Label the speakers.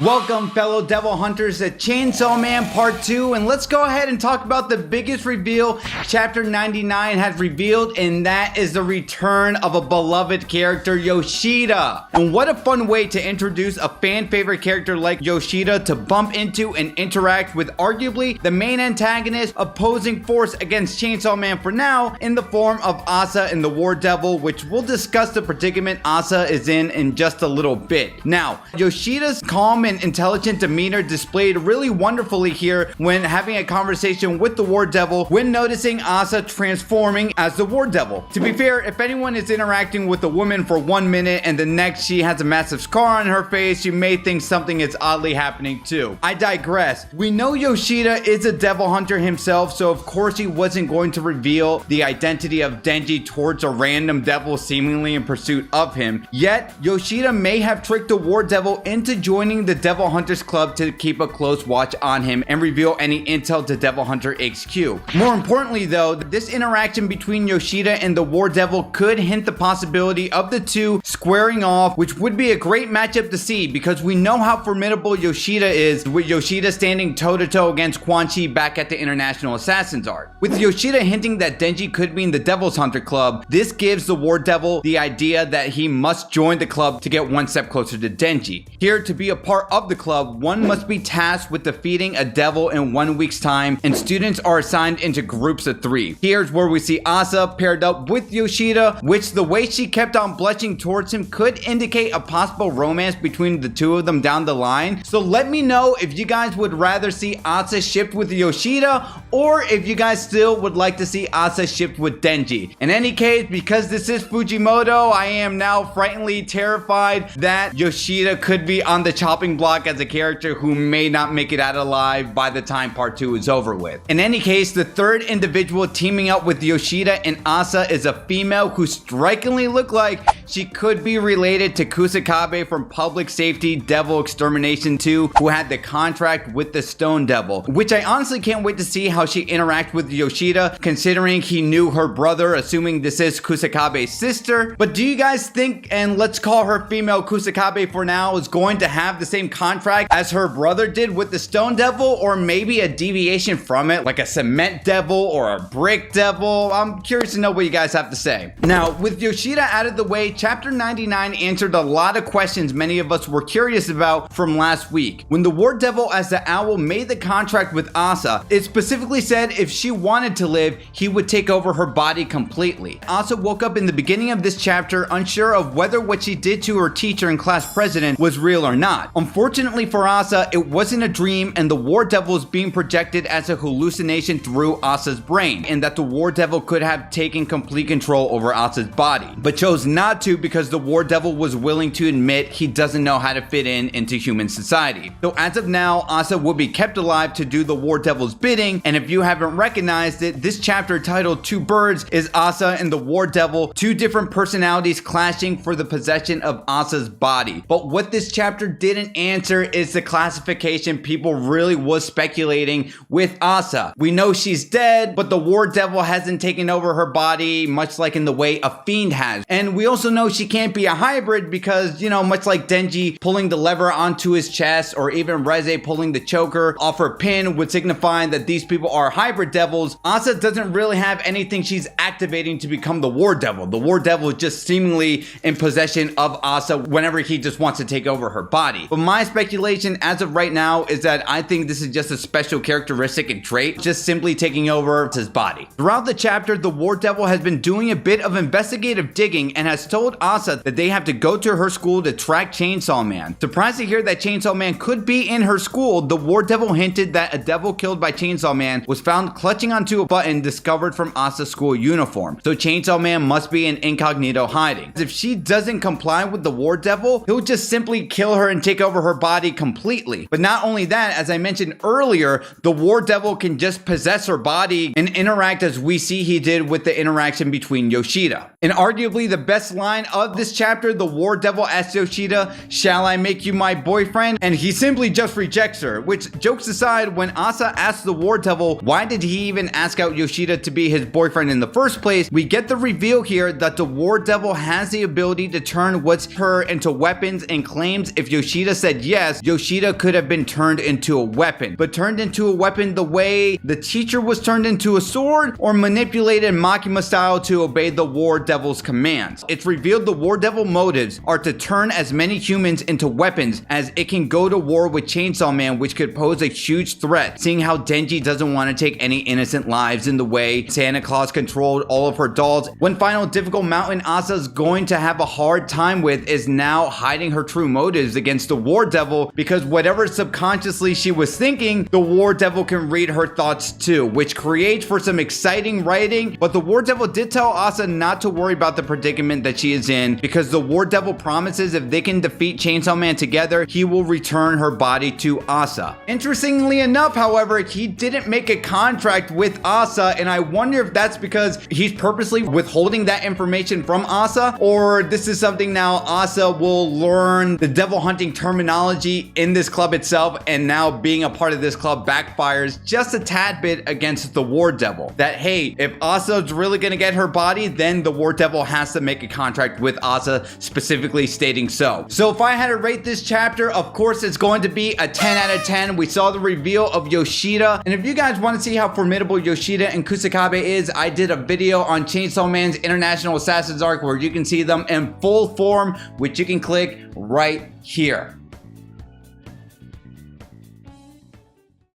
Speaker 1: Welcome, fellow Devil Hunters, to Chainsaw Man Part 2, and let's go ahead and talk about the biggest reveal Chapter 99 has revealed, and that is the return of a beloved character, Yoshida. And what a fun way to introduce a fan-favorite character like Yoshida to bump into and interact with arguably the main antagonist opposing force against Chainsaw Man for now, in the form of Asa and the War Devil, which we'll discuss the predicament Asa is in just a little bit. Now, Yoshida's calm and intelligent demeanor displayed really wonderfully here when having a conversation with the War Devil when noticing Asa transforming as the War Devil. To be fair, if anyone is interacting with a woman for 1 minute and the next she has a massive scar on her face, you may think something is oddly happening too. I digress. We know Yoshida is a devil hunter himself, so of course he wasn't going to reveal the identity of Denji towards a random devil seemingly in pursuit of him. Yet, Yoshida may have tricked the War Devil into joining the Devil Hunters Club to keep a close watch on him and reveal any intel to Devil Hunter HQ. More importantly though, this interaction between Yoshida and the War Devil could hint the possibility of the two squaring off, which would be a great matchup to see because we know how formidable Yoshida is, with Yoshida standing toe-to-toe against Quan Chi back at the International Assassins Arc. With Yoshida hinting that Denji could be in the Devil's Hunter Club, this gives the War Devil the idea that he must join the club to get one step closer to Denji. Here, to be a part of the club, one must be tasked with defeating a devil in 1 week's time, and students are assigned into groups of 3. Here's where we see Asa paired up with Yoshida, which the way she kept on blushing towards him could indicate a possible romance between the two of them down the line. So let me know if you guys would rather see Asa shipped with Yoshida, or if you guys still would like to see Asa shipped with Denji. In any case, because this is Fujimoto, I am now frighteningly terrified that Yoshida could be on the chopping block as a character who may not make it out alive by the time part 2 is over with. In any case, the third individual teaming up with Yoshida and Asa is a female who strikingly looked like she could be related to Kusakabe from Public Safety Devil Extermination 2, who had the contract with the Stone Devil, which I honestly can't wait to see how she interacts with Yoshida, considering he knew her brother, assuming this is Kusakabe's sister. But do you guys think, and let's call her female Kusakabe for now, is going to have the same contract as her brother did with the Stone Devil, or maybe a deviation from it, like a Cement Devil or a Brick Devil? I'm curious to know what you guys have to say. Now, with Yoshida out of the way, Chapter 99 answered a lot of questions many of us were curious about from last week. When the War Devil as the Owl made the contract with Asa, it specifically said if she wanted to live, he would take over her body completely. Asa woke up in the beginning of this chapter unsure of whether what she did to her teacher and class president was real or not. Unfortunately for Asa, it wasn't a dream, and the War Devil is being projected as a hallucination through Asa's brain, and that the War Devil could have taken complete control over Asa's body, but chose not to because the War Devil was willing to admit he doesn't know how to fit into human society. So as of now, Asa will be kept alive to do the War Devil's bidding, and if you haven't recognized it, this chapter titled Two Birds is Asa and the War Devil, two different personalities clashing for the possession of Asa's body. But what this chapter didn't answer is the classification people really was speculating with Asa. We know she's dead, but the War Devil hasn't taken over her body, much like in the way a fiend has. And we also know she can't be a hybrid because, you know, much like Denji pulling the lever onto his chest, or even Reze pulling the choker off her pin would signify that these people are hybrid devils, Asa doesn't really have anything she's activating to become the War Devil. The War Devil is just seemingly in possession of Asa whenever he just wants to take over her body. But my speculation as of right now is that I think this is just a special characteristic and trait, just simply taking over his body. Throughout the chapter, the War Devil has been doing a bit of investigative digging and has told Asa that they have to go to her school to track Chainsaw Man. Surprised to hear that Chainsaw Man could be in her school, the War Devil hinted that a devil killed by Chainsaw Man was found clutching onto a button discovered from Asa's school uniform. So Chainsaw Man must be in incognito hiding. If she doesn't comply with the War Devil, he'll just simply kill her and take over her body completely. But not only that, as I mentioned earlier, the War Devil can just possess her body and interact as we see he did with the interaction between Yoshida. And arguably the best line of this chapter, the War Devil asks Yoshida, "Shall I make you my boyfriend?" And he simply just rejects her, which, jokes aside, when Asa asks the War Devil why did he even ask out Yoshida to be his boyfriend in the first place, we get the reveal here that the War Devil has the ability to turn what's her into weapons, and claims if Yoshida says said yes, Yoshida could have been turned into a weapon. But turned into a weapon the way the teacher was turned into a sword, or manipulated Makima style to obey the War Devil's commands. It's revealed the War Devil motives are to turn as many humans into weapons as it can go to war with Chainsaw Man, which could pose a huge threat, seeing how Denji doesn't want to take any innocent lives in the way Santa Claus controlled all of her dolls. One final difficult mountain Asa's going to have a hard time with is now hiding her true motives against the War Devil, because whatever subconsciously she was thinking, the War Devil can read her thoughts too, which creates for some exciting writing. But the War Devil did tell Asa not to worry about the predicament that she is in, because the War Devil promises if they can defeat Chainsaw Man together, he will return her body to Asa. Interestingly enough, however, he didn't make a contract with Asa, and I wonder if that's because he's purposely withholding that information from Asa, or this is something now Asa will learn the devil hunting terminology in this club itself, and now being a part of this club backfires just a tad bit against the War Devil. That, hey, if Asa's really gonna get her body, then the War Devil has to make a contract with Asa, specifically stating so. So if I had to rate this chapter, of course it's going to be a 10 out of 10. We saw the reveal of Yoshida, and if you guys want to see how formidable Yoshida and Kusakabe is, I did a video on Chainsaw Man's International Assassins arc where you can see them in full form, which you can click right here.